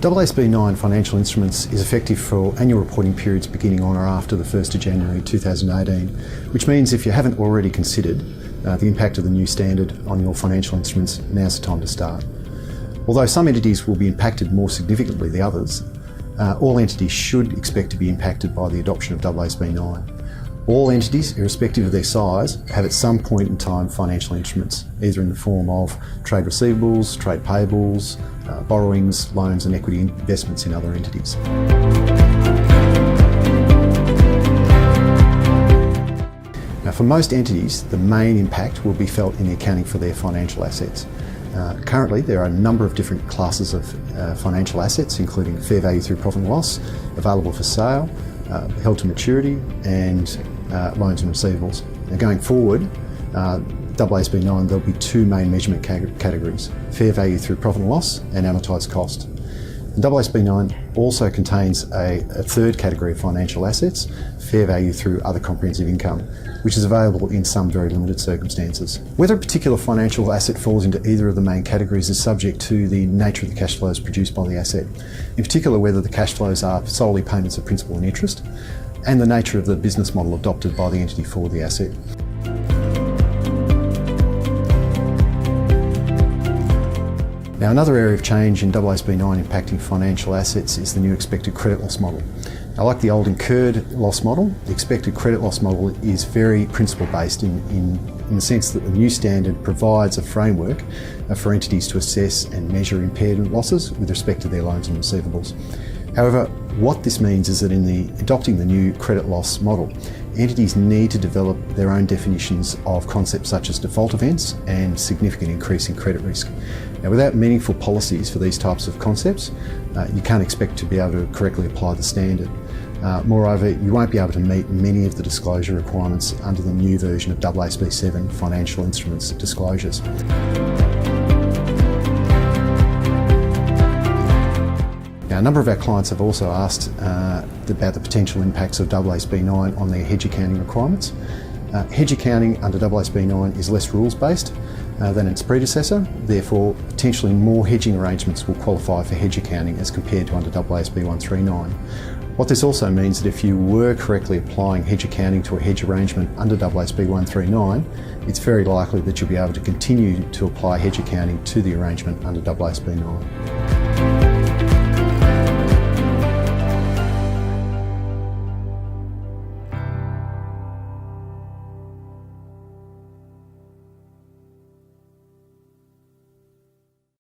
AASB 9 financial instruments is effective for annual reporting periods beginning on or after the 1st of January 2018, which means if you haven't already considered the impact of the new standard on your financial instruments, now's the time to start. Although some entities will be impacted more significantly than others, all entities should expect to be impacted by the adoption of AASB 9. All entities, irrespective of their size, have at some point in time financial instruments, either in the form of trade receivables, trade payables, borrowings, loans and equity investments in other entities. Now, for most entities, the main impact will be felt in the accounting for their financial assets. Currently, there are a number of different classes of financial assets, including fair value through profit and loss, available for sale, held to maturity, and loans and receivables. Now, going forward, AASB 9, there'll be two main measurement categories: fair value through profit and loss and amortised cost. And AASB 9 also contains a third category of financial assets, fair value through other comprehensive income, which is available in some very limited circumstances. Whether a particular financial asset falls into either of the main categories is subject to the nature of the cash flows produced by the asset, in particular whether the cash flows are solely payments of principal and interest, and the nature of the business model adopted by the entity for the asset. Now, another area of change in AASB 9 impacting financial assets is the new expected credit loss model. Now, like the old incurred loss model, the expected credit loss model is very principle based in the sense that the new standard provides a framework for entities to assess and measure impairment losses with respect to their loans and receivables. However, what this means is that in adopting the new credit loss model, entities need to develop their own definitions of concepts such as default events and significant increase in credit risk. Now, without meaningful policies for these types of concepts, you can't expect to be able to correctly apply the standard. Moreover, you won't be able to meet many of the disclosure requirements under the new version of AASB 7 financial instruments disclosures. Now, a number of our clients have also asked about the potential impacts of AASB 9 on their hedge accounting requirements. Hedge accounting under AASB 9 is less rules-based than its predecessor, therefore potentially more hedging arrangements will qualify for hedge accounting as compared to under AASB 139. What this also means that if you were correctly applying hedge accounting to a hedge arrangement under AASB 139, it's very likely that you'll be able to continue to apply hedge accounting to the arrangement under AASB 9.